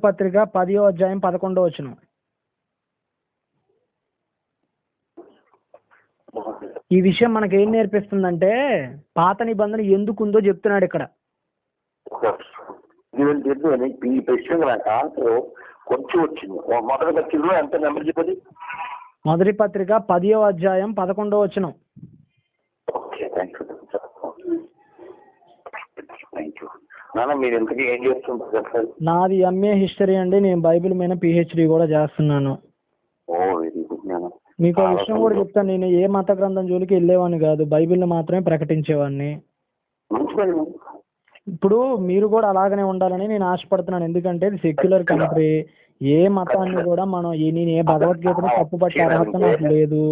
పత్రిక 10వ అధ్యాయం 11వ వచనం. ఈ విషయం మనకి ఏం నేర్పిస్తుందంటే పాత నిబంధన ఎందుకుందో చెప్తున్నాడు ఇక్కడ. ఈ ప్రశ్న నాకు ఆన్సర్ కొంచెం వచ్చింది. మొదటి పత్రికలో ఎంత నెంబర్ చెప్పది? మొదటి పత్రిక 10వ అధ్యాయం 11వ వచనం. Okay, thank you. నాన్న మీరు ఇంతకీ ఏం చేస్తుంటారు? నాది ఎంఏ హిస్టరీ అండి. నేను బైబిల్ మీద పిహెచ్డి కూడా చేస్తున్నాను. ఓ వెరీ గుడ్ నాన్న. మీకు ఆ విషయం కూడా చెప్తాను, నేను ఏ మత గ్రంథం జోలికి వెళ్ళేవాడిని కాదు, బైబిల్ మాత్రమే ప్రకటించేవాడిని. ఇప్పుడు మీరు కూడా అలాగనే ఉండాలని నేను ఆశపడుతున్నాను. ఎందుకంటే ఇది సెక్యులర్ కంట్రీ. ఏ మతాన్ని కూడా మనం నేను ఏ భగవద్గీతను తప్పుపట్టే అర్హత నాకు లేదు.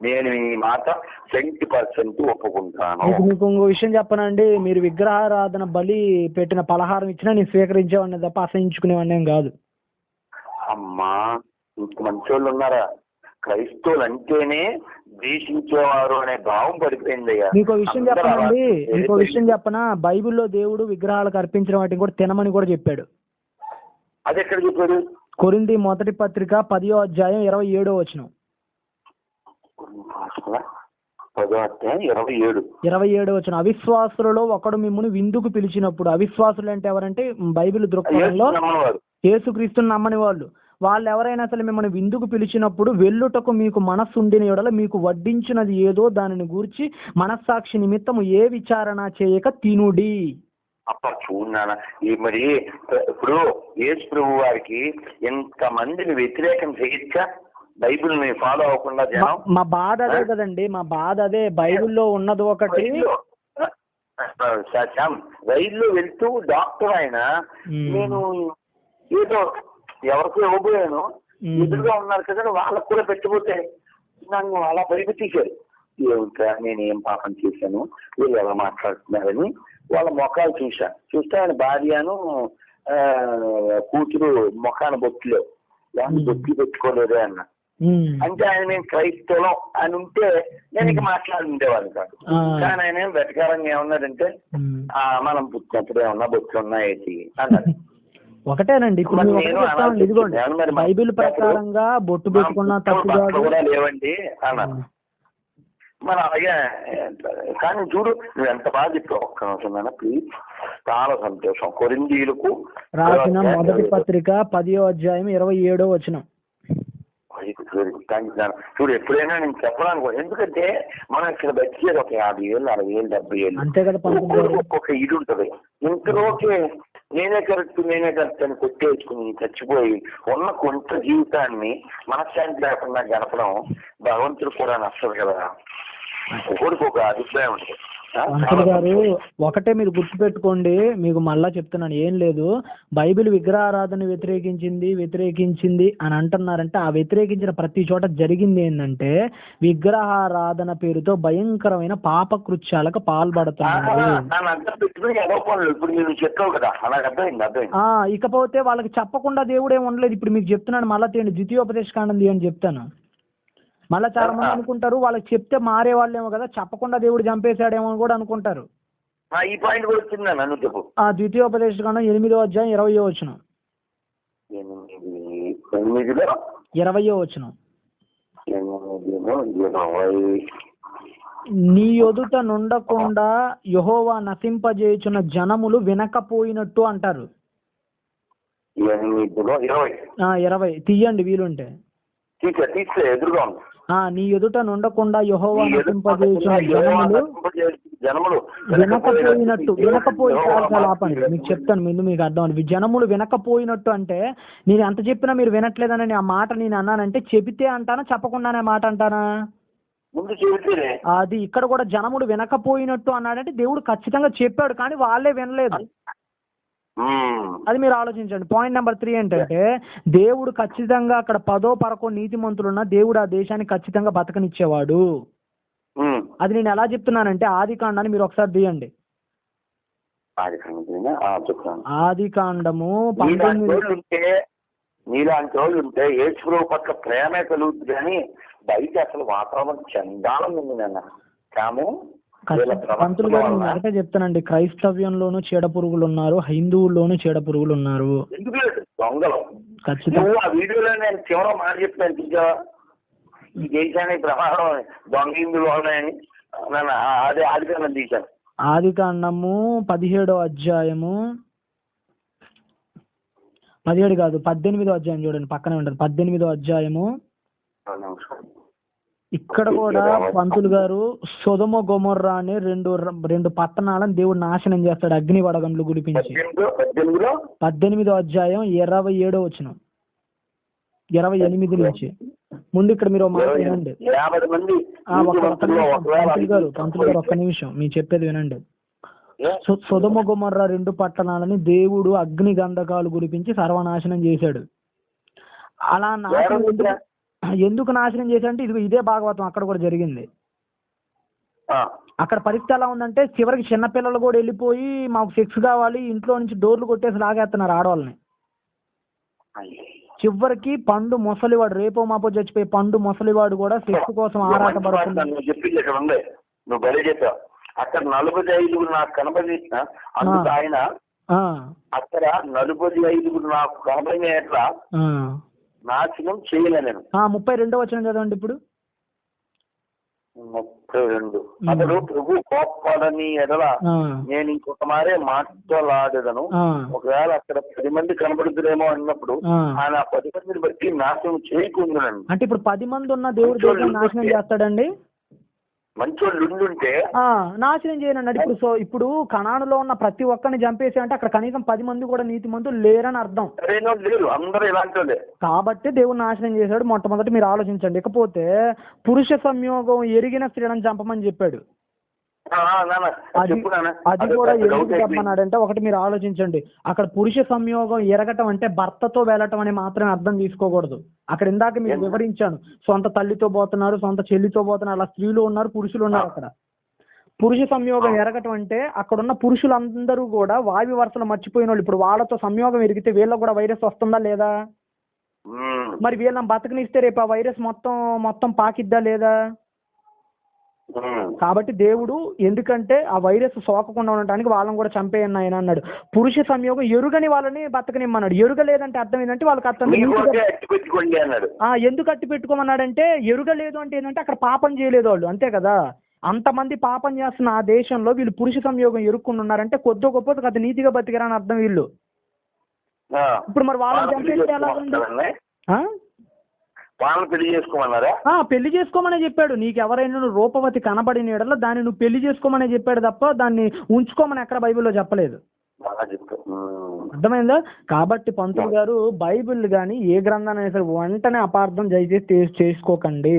నేను ఈ మాట 70% ఒప్పుకుంటాను. మీకు ఇంకో విషయం చెప్పనండి, మీరు విగ్రహారాధన బలి పెట్టిన పలహారం ఇచ్చినా నేను స్వీకరించేవాడిని తప్ప అసహించుకునేవాడిని ఏం కాదు. అమ్మా, ఇంక మంచోళ్ళు ఉన్నారా? క్రైస్తవులు అంటేనే ద్వేషించేవారు అనే భావం పడిపోయిందయ్యా. ఇంకో విషయం చెప్పనండి, ఇంకో విషయం చెప్పనా, బైబిల్లో దేవుడు విగ్రహాలకు అర్పించిన వాటిని కూడా తినమని కూడా చెప్పాడు. అది ఎక్కడ చెప్పాడు? కొరింథీ మొదటి పత్రిక 10వ అధ్యాయం 27వ వచనం. 27వ వచనం. అవిశ్వాసులలో ఒకడు మిమ్మును విందుకు పిలిచినప్పుడు, అవిశ్వాసులు అంటే ఎవరంటే బైబిల్ దృక్పథంలో యేసుక్రీస్తుని నమ్మని వాళ్ళు ఎవరైనా అసలు మిమ్మల్ని విందుకు పిలిచినప్పుడు వెళ్ళుటకు మీకు మనస్సు ఉండిన యెడల మీకు వడ్డించినది ఏదో దానిని గూర్చి మనస్సాక్షి నిమిత్తము ఏ విచారణ చేయక తినుడి. అప్ప చూడానా మరి ఇప్పుడు యేసు ప్రభు వారికి ఎంత మందిని వ్యతిరేకం చేయొచ్చా బైబిల్ ని ఫాలో అవ్వకుండా జనం? మా బాధ అదే కదండి, మా బాధ అదే. బైబిల్లో ఉన్నది ఒకటి. రైల్లో వెళ్తూ డాక్టర్ ఆయన నేను ఏదో ఎవరికో ఇవ్వబోయాను, ఎదురుగా ఉన్నారు కదా వాళ్ళకు కూడా పెట్టబోతే నన్ను అలా బయట తీశారు. ఏమిటా నేను ఏం పాపం చేశాను, వీళ్ళు ఎలా మాట్లాడుతున్నారని వాళ్ళ మొఖాలు చూస్తే ఆయన భార్యను కూతురు మొఖాన బొత్తులే బొత్తులు పెట్టుకోలేదే అన్న. అంటే ఆయన నేను క్రైస్తవం అని ఉంటే నేను ఇక మాట్లాడుండేవాళ్ళు కాదు. కానీ ఆయన వెటకారంగా ఏమన్నాడంటే మనం పుట్టినప్పుడు ఏమన్నా బొత్తులు ఉన్నాయేసి అన్నారు. ఒకటేనండి, ఇదిగోండి బైబిల్ ప్రకారంగా బొట్టు పెట్టుకున్న తప్పు కూడా లేవండి అన్నారు. మరి అలాగే కానీ చూడు నువ్వు ఎంత బాగా చెప్పావు. ఒక్క నిమిషం ప్లీజ్, చాలా సంతోషం. కొరింథీయులకు రాసిన మొదటి పత్రిక 10వ అధ్యాయం 27వ వచనం. చూడు ఎప్పుడైనా నేను చెప్పడానికి, ఎందుకంటే మనం ఇక్కడ బతికేది ఒక 50,000, 60,000, 70,000 అంతే కదా, ఒక్కొక్క ఇది ఉంటది. ఇంతలోకే నేనే కరెక్ట్ అని కొట్టేసుకుని చచ్చిపోయి ఉన్న కొంత జీవితాన్ని మనశ్శాంతి లేకుండా గడపడం భగవంతుడు కూడా నచ్చదు కదా. ఒకరికి ఒక అభిప్రాయం ఉంటుంది. అంకుల్ గారు ఒకటే మీరు గుర్తు పెట్టుకోండి, మీకు మళ్ళా చెప్తున్నాను, ఏం లేదు. బైబిల్ విగ్రహారాధన వ్యతిరేకించింది అని అంటున్నారంటే ఆ వ్యతిరేకించిన ప్రతి చోట జరిగింది ఏంటంటే విగ్రహారాధన పేరుతో భయంకరమైన పాప కృత్యాలకు పాల్పడుతున్నారు. ఇకపోతే వాళ్ళకి చెప్పకుండా దేవుడు ఏమి ఉండలేదు. ఇప్పుడు మీకు చెప్తున్నాను, మళ్ళా తీయండి ద్వితీయోపదేశకాండం తీయండి చెప్తాను. మళ్ళా చాలా మంది అనుకుంటారు వాళ్ళకి చెప్తే మారే వాళ్ళేమో కదా, చెప్పకుండా దేవుడు చంపేశాడేమో కూడా అనుకుంటారు. ఈ పాయింట్ కూడా వచ్చిందా నన్ను చెప్పు. ద్వితీయోపదేశకాండం 8వ అధ్యాయం 20వ వచనం. 20వ వచనం. నీ ఎదుట నుండకుండా యెహోవా నశింపజేయుచున్న జనములు వినకపోయినట్టు అంటారు. 20 తీయండి వీలుంటే. నీ ఎదుట నుండకుండా యెహోవా నశింపజేయుచున్న జనములు వినకపోయినట్టు ఆపండి, మీకు చెప్తాను ముందు మీకు అర్థం. జనములు వినకపోయినట్టు అంటే నేను ఎంత చెప్పినా మీరు వినట్లేదని ఆ మాట నేను అన్నానంటే చెబితే అంటానా చెప్పకుండానే మాట అంటానా? అది ఇక్కడ కూడా జనములు వినకపోయినట్టు అన్నాడంటే దేవుడు ఖచ్చితంగా చెప్పాడు కానీ వాళ్ళే వినలేదు. అది మీరు ఆలోచించండి. పాయింట్ నెంబర్ 3 ఏంటంటే దేవుడు ఖచ్చితంగా అక్కడ 10 11 నీతిమంతులున్న దేవుడు ఆ దేశాన్ని ఖచ్చితంగా బతకనిచ్చేవాడు. అది నేను ఎలా చెప్తున్నానంటే ఆది కాండాన్ని మీరు ఒకసారి తీయండి. ఆది కాండము 19 నీలాంటి రోజు ఉంటే యేసు పట్ల ప్రేమే కలుగుతుంది కానీ బయట అసలు వాతావరణం చండాలం ఉంది నాన్న. కాము పంతులు గారు నేను ఒకటే చెప్తానండి, క్రైస్తవ్యంలోనూ చీడ పురుగులు ఉన్నారు, హిందువుల్లోనూ చీడ పురుగులు ఉన్నారు. దొంగలు. నువ్వు ఆ వీడియోలో నేను చివరి మాట చెప్తాను చూసావా, ఈ దేశానికి ప్రమాదం దొంగ హిందువులు ఉన్నాయని. నన్ను అదే ఆదికాండం తీశాను. ఆదికాండము 17వ అధ్యాయము 17 కాదు 18వ అధ్యాయం చూడండి, పక్కనే ఉంటుంది 18వ అధ్యాయము. ఇక్కడ కూడా పంతులు గారు సొదొమ గొమొర్రా అనే రెండు పట్టణాలను దేవుడు నాశనం చేస్తాడు అగ్ని వడగండ్లు గుడిపించి. 18వ అధ్యాయం 27వ వచనం 28 నుంచి. ముందు ఇక్కడ మీరు వినండి పంతులు గారు ఒక్క నిమిషం మీ చెప్పేది వినండి. సొదొమ గొమొర్రా రెండు పట్టణాలని దేవుడు అగ్ని గంధకాలు గురిపించి సర్వనాశనం చేశాడు. అలా నాశనం ఎందుకు నాశనం చేశాడంటే ఇదే భాగవతం అక్కడ కూడా జరిగింది. అక్కడ పరిస్థితి ఎలా ఉందంటే చివరికి చిన్నపిల్లలు కూడా వెళ్ళిపోయి మాకు సెక్స్ కావాలి ఇంట్లో నుంచి డోర్లు కొట్టేసి లాగేస్తున్నారు ఆడవాళ్ళని. చివరికి పండు ముసలివాడు రేపో మాపో చచ్చిపోయి పండు ముసలివాడు కూడా సెక్స్ కోసం ఆరాట పడుతున్నాడు. అక్కడ 45 నాకు కనబడిన అందుకు ఆయన అక్కడ 45 నాకు కనబడిన ఎట్లా నాశనం చేయలే నేను. 32వ వచనం చదవండి ఇప్పుడు. 32 అతడు ప్రభు కోప్పడని ఎడల నేను ఇంకొక మారే మాట్లాడేదను. ఒకవేళ అక్కడ 10 మంది కనబడుతురేమో అన్నప్పుడు ఆయన 10 మందిని బట్టి నాశనం చేయకుండానండి. అంటే ఇప్పుడు 10 మంది ఉన్న దేవుడు నాశనం చేస్తాడండి. మంచోళ్ళు ఉండుంటే నాశనం చేయనన్నాడు. ఇప్పుడు కనానులో ఉన్న ప్రతి ఒక్కరిని చంపేసి అంటే అక్కడ కనీసం 10 మంది కూడా నీతి మందులు లేరని అర్థం. లేరు, అందరూ ఇలాంటి. కాబట్టి దేవుడు నాశనం చేశాడు. మొట్టమొదటి మీరు ఆలోచించండి. ఇకపోతే పురుష సంయోగం ఎరిగిన స్త్రీలను చంపమని చెప్పాడు. అది కూడా ఎందుకు చెప్పన్నాడంటే ఒకటి మీరు ఆలోచించండి. అక్కడ పురుష సంయోగం ఎరగటం అంటే భర్తతో వెళ్ళటం అని మాత్రమే అర్థం తీసుకోకూడదు. అక్కడ ఇందాక మీకు వివరించాను, సొంత తల్లితో పోతున్నారు, సొంత చెల్లితో పోతున్నారు, అలా స్త్రీలు ఉన్నారు, పురుషులు ఉన్నారు. అక్కడ పురుష సంయోగం ఎరగటం అంటే అక్కడున్న పురుషులందరూ కూడా వాయు వరుసలు మర్చిపోయిన వాళ్ళు. ఇప్పుడు వాళ్ళతో సంయోగం ఎరిగితే వీళ్ళకి కూడా వైరస్ వస్తుందా లేదా? మరి వీళ్ళని బతకనిస్తే రేపు ఆ వైరస్ మొత్తం పాకిద్దా లేదా? కాబట్టి దేవుడు ఎందుకంటే ఆ వైరస్ సోకకుండా ఉండటానికి వాళ్ళని కూడా చంపేయన్న ఆయన అన్నాడు. పురుష సంయోగం ఎరుగని వాళ్ళని బతకనిమ్మన్నాడు. ఎరుగలేదంటే అర్థం ఏంటంటే వాళ్ళకి అర్థం ఎందుకు అట్టి పెట్టుకోమన్నాడంటే ఎరుగలేదు అంటే ఏంటంటే అక్కడ పాపం చేయలేదు వాళ్ళు, అంతే కదా. అంతమంది పాపం చేస్తున్న ఆ దేశంలో వీళ్ళు పురుష సంయోగం ఎరుక్కుండా ఉన్నారంటే కొద్ది గొప్ప కథ నీతిగా బతికిరని అర్థం వీళ్ళు. ఇప్పుడు మరి వాళ్ళని చంపేస్తే ఎలా ఉంది? పెళ్లి చేసుకోమనే చెప్పాడు. నీకు ఎవరైనా రూపవతి కనబడిన ఎడల దాన్ని నువ్వు పెళ్లి చేసుకోమనే చెప్పాడు తప్ప దాన్ని ఉంచుకోమని ఎక్కడ బైబిల్లో చెప్పలేదు. అర్థమైందా? కాబట్టి పంతులు గారు బైబిల్ గాని ఏ గ్రంథాన్ని సరే వెంటనే అపార్థం దయచేసి చేసుకోకండి.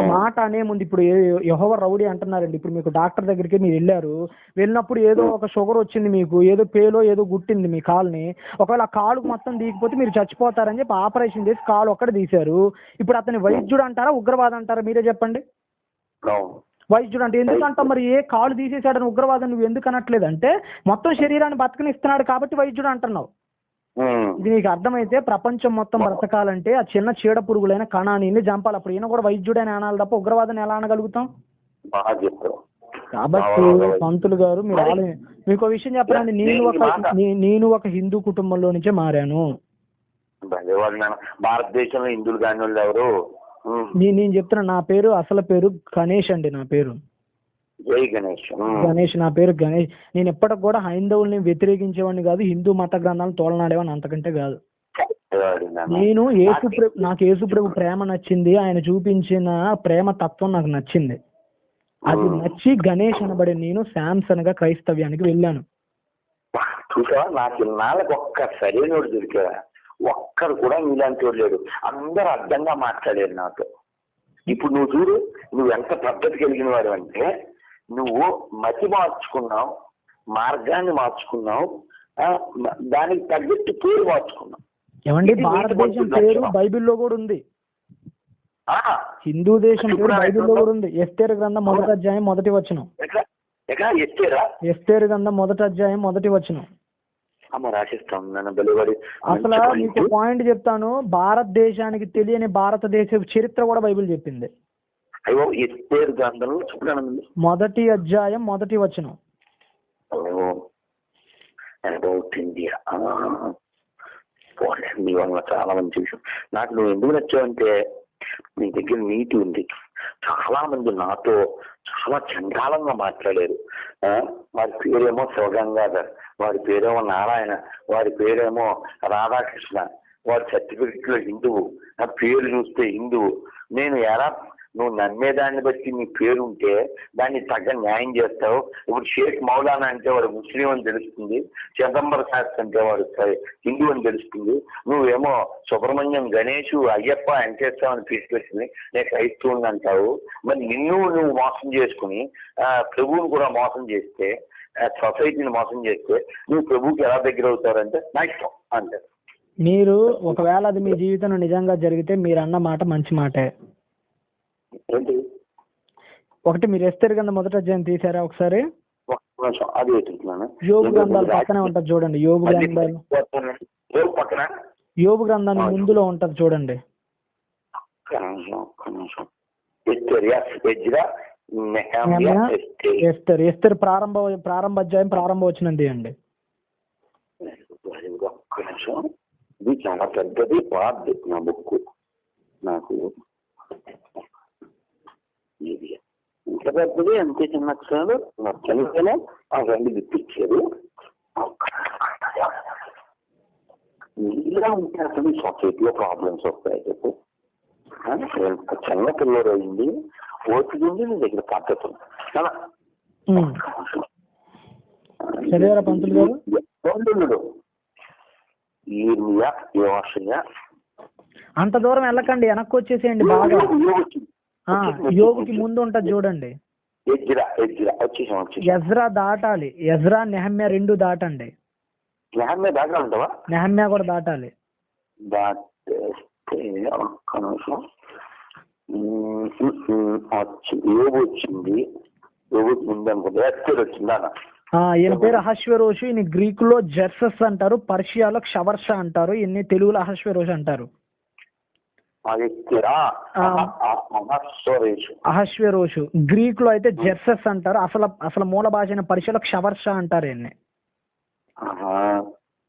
మాట అనే ముందు ఇప్పుడు యెహోవా రౌడీ అంటున్నారండి. ఇప్పుడు మీకు డాక్టర్ దగ్గరికి మీరు వెళ్ళినప్పుడు ఏదో ఒక షుగర్ వచ్చింది, మీకు ఏదో పేలో ఏదో గుట్టింది మీ కాలుని. ఒకవేళ ఆ కాలు మొత్తం తీగిపోతే మీరు చచ్చిపోతారని చెప్పి ఆపరేషన్ చేసి కాలు ఒక్కటి తీశారు. ఇప్పుడు అతని వైద్యుడు అంటారా ఉగ్రవాదం అంటారా? మీరే చెప్పండి. వైద్యుడు అంటే ఎందుకంటాం? మరి ఏ కాలు తీసేసాడని ఉగ్రవాదం నువ్వు ఎందుకు అనట్లేదు అంటే మొత్తం శరీరాన్ని బతకనిస్తున్నాడు కాబట్టి వైద్యుడు అంటున్నావు. ఇది నీకు అర్థమైతే ప్రపంచం మొత్తం బ్రతకాలంటే ఆ చిన్న చీడ పురుగులైన కణాన్ని చంపాలి. అప్పుడు ఈయన కూడా వైద్యుడని అనాలి తప్ప ఉగ్రవాదాన్ని ఎలా అనగలుగుతాం? కాబట్టి పంతులు గారు మీరు మీకు విషయం చెప్పాలండి. నేను ఒక హిందూ కుటుంబంలో నుంచే మారాను. భారతదేశంలో హిందువులు కాని వాళ్ళు ఎవరు? నేను చెప్తున్నా, నా పేరు అసలు పేరు గణేష్ అండి. నా పేరు గణేష్, నా పేరు గణేష్. నేను ఎప్పటికి కూడా హైందవుల్ని వ్యతిరేకించేవాడిని కాదు, హిందూ మత గ్రంథాలను తోలనాడేవాడిని, అంతకంటే కాదు. నేను నాకు యేసుప్రభు ప్రేమ నచ్చింది, ఆయన చూపించిన ప్రేమ తత్వం నాకు నచ్చింది. అది నచ్చి గణేష్ అనబడే నేను శాంసన్ గా క్రైస్తవ్యానికి వెళ్ళాను. చూసావా, నాకు నాలుగు ఒక్క సరైనోడు దొరికా, ఒక్కరు కూడా మీలాంటి వాడు లేడు. అందరూ అర్థంగా మాట్లాడారు నాతో. ఇప్పుడు నువ్వు చూడు, నువ్వు ఎంత పద్ధతి కలిగిన వాడు అంటే నువ్వు మతి మార్చుకున్నావు, మార్గాన్ని మార్చుకున్నావు, దానికి తగ్గట్టు పేరు మార్చుకున్నావు. ఏమండి, భారతదేశం పేరు బైబిల్లో కూడా ఉంది, హిందూ దేశం పేరు బైబిల్లో కూడా ఉంది. ఎస్తేరు గ్రంథం 1వ అధ్యాయం 1వ వచనం. ఎస్తేరు గ్రంథం 1వ అధ్యాయం 1వ వచనం. అసలు మీకు పాయింట్ చెప్తాను, భారతదేశానికి తెలియని భారతదేశ చరిత్ర కూడా బైబిల్ చెప్పింది. 1వ అధ్యాయం 1వ వచనం. నీ వల్ల చాలా మంచి విషయం. నాకు నువ్వు ఎందుకు నచ్చావంటే నీ దగ్గర నీతి ఉంది. చాలా మంది నాతో చాలా చండాలంగా మాట్లాడారు. వారి పేరేమో శివగంగాధర్, వారి పేరేమో నారాయణ, వారి పేరేమో రాధాకృష్ణ, వారి సర్టిఫికెట్ లో హిందువు, నా పేరు చూస్తే హిందువు. నేను ఎలా నువ్వు నమ్మేదాన్ని బట్టి నీ పేరు ఉంటే దాన్ని తగ్గ న్యాయం చేస్తావు. ఇప్పుడు షేక్ మౌలానా అంటే వాడు ముస్లిం అని తెలుస్తుంది, చిదంబర శాస్త్రి అంటే వాడు హిందూ అని తెలుస్తుంది. నువ్వేమో సుబ్రహ్మణ్యం, గణేష్, అయ్యప్ప, వెంకటేశ్వర అని తీసుకొచ్చింది నేను క్రైస్తవుని అంటావు. మరి నువ్వు మోసం చేసుకుని ప్రభువుని కూడా మోసం చేస్తే, సొసైటీని మోసం చేస్తే నువ్వు ప్రభువుకి ఎలా దగ్గర అవుతారంటే నా ఇష్టం అంతే. మీరు ఒకవేళ అది మీ జీవితంలో నిజంగా జరిగితే మీరు అన్న మాట మంచి మాటే. ఏంటి ఒకటి, మీరు ఎస్తేర్ గ్రంథం మొదటి అధ్యాయం తీసారా ఒకసారి? అది వెతుకుతున్నాను. యోబు గ్రంథాలు పక్కనే ఉంటది చూడండి. యోబు గ్రంథాలు పక్కన యోబు గ్రంథాన్ని ముందులో ఉంటది చూడండి. ఎస్తేర్ ప్రారంభ అధ్యాయం ప్రారంభ వచనం తీయండి. ఇది చాలా పెద్దది పార్ట్ నా బుక్. నాకు ఇంత పెద్దది అంతే చిన్న అక్షరాలు నాకు చనిపోయినా ఆ రెండు గుర్తించారు. ఇలా ఉంటే అసలు సొసైటీలో ప్రాబ్లమ్స్ వస్తాయి. చెప్పు, చిన్న పిల్లలు అయింది ఓటుకుంది నీ దగ్గర పద్ధతి చదివారా పంతులు గారు? అంత దూరం వెళ్ళకండి, వెనక్కి వచ్చేసేయండి. బాగా యోగుకి ముందు ఉంటది చూడండి. ఎజ్రా దాటాలి. ఎజ్రా, నెహమ్యా 2 దాటండి. నెహమ్యా కూడా దాటాలి. వచ్చింది ఈయన పేరు అహశ్వేరోషు. ఈయన గ్రీకు లో జెర్సస్ అంటారు, పర్షియాలో క్షవర్ష అంటారు, ఈయన్ని తెలుగులో అహశ్వేరోషు అంటారు. అహశ్వేరోషు గ్రీక్ లో అయితే జెర్సస్ అంటారు. అసలు మూల భాష అయిన పర్షియాలో క్షవర్ష అంటారు. ఈయన్ని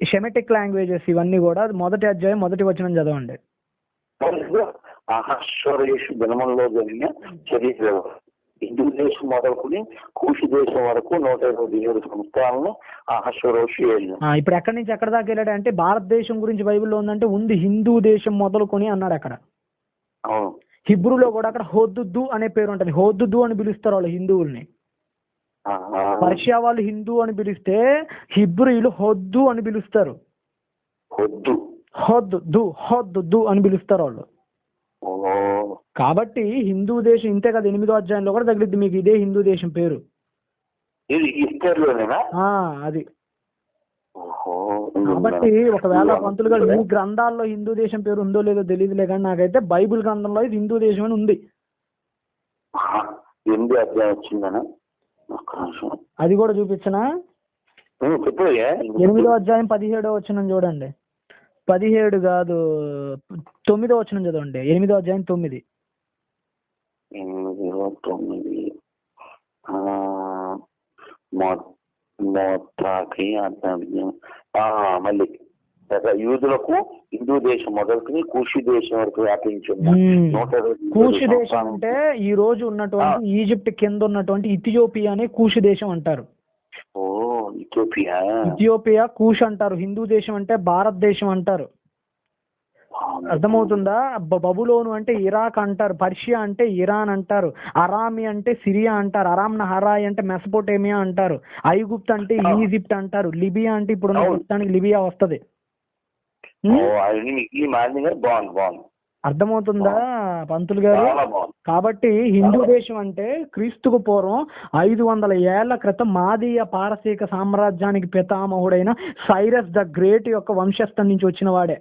సెమిటిక్ లాంగ్వేజెస్ ఇవన్నీ కూడా. మొదటి అధ్యాయం మొదటి వచనం చదవండి. అహశ్వేరోషు జన్మంలో జరిగిన చరిత్ర హిందూ దేశం మొదలుకుని కూషి దేశం వరకు 127 సంవత్సరాలను అహశ్వేరోషు ఏళ్ళు. ఇప్పుడు ఎక్కడి నుంచి ఎక్కడ దాకా వెళ్ళాడు అంటే భారతదేశం గురించి బైబిల్లో ఉందంటే ఉంది హిందూ దేశం మొదలుకొని అన్నాడు అక్కడ. హిబ్రూలో కూడా అక్కడ హోద్దు అనే పేరు ఉంటది. హోద్దు అని పిలుస్తారు వాళ్ళు హిందువుల్ని. పర్షియా వాళ్ళు హిందూ అని పిలిస్తే హిబ్రూలు హొద్దు అని పిలుస్తారు. హొద్దు అని పిలుస్తారు వాళ్ళు. కాబట్టి హిందూ దేశం ఇంతే కదా 8వ అధ్యాయంలో కూడా తగిలిద్ది మీకు ఇదే హిందూ దేశం పేరు. అది కాబట్టి ఒకవేళ పంతులు గారు మీ గ్రంథాల్లో హిందూ దేశం పేరు ఉందో లేదో తెలియదులే, కానీ నాకైతే బైబిల్ గ్రంథంలో ఇది హిందూ దేశం అని ఉంది. అది కూడా చూపించనా? 8వ అధ్యాయం 17వ వచనం చూడండి. 17 కాదు 9వ వచనం చదవండి. 8వ అధ్యాయం 9. మళ్ళీ యూదులకు హిందూ దేశం మొదలుకుని కూషి దేశం వరకు వ్యాపించింది. కూషి దేశం అంటే ఈ రోజు ఉన్నటువంటి ఈజిప్ట్ కింద ఉన్నటువంటి ఇథియోపియా అనే కూషి దేశం అంటారు. ఇథియోపియా కూష్ అంటారు. హిందూ దేశం అంటే భారతదేశం అంటారు. అర్థమవుతుందా? బబులోను అంటే ఇరాక్ అంటారు. పర్షియా అంటే ఇరాన్ అంటారు. అరామి అంటే సిరియా అంటారు. అరామ్ నహరాయ్ అంటే మెసపోటేమియా అంటారు. ఐగుప్తు అంటే ఈజిప్ట్ అంటారు. లిబియా అంటే ఇప్పుడు ప్రస్తుతానికి లిబియా వస్తది. అర్థమవుతుందా పంతులు గారు? కాబట్టి హిందూ దేశం అంటే క్రీస్తుకు పూర్వం 500 ఏళ్ల క్రితం మాదీయ పారసీక సామ్రాజ్యానికి పితామహుడైన సైరస్ ద గ్రేట్ యొక్క వంశస్థం నుంచి వచ్చిన వాడే.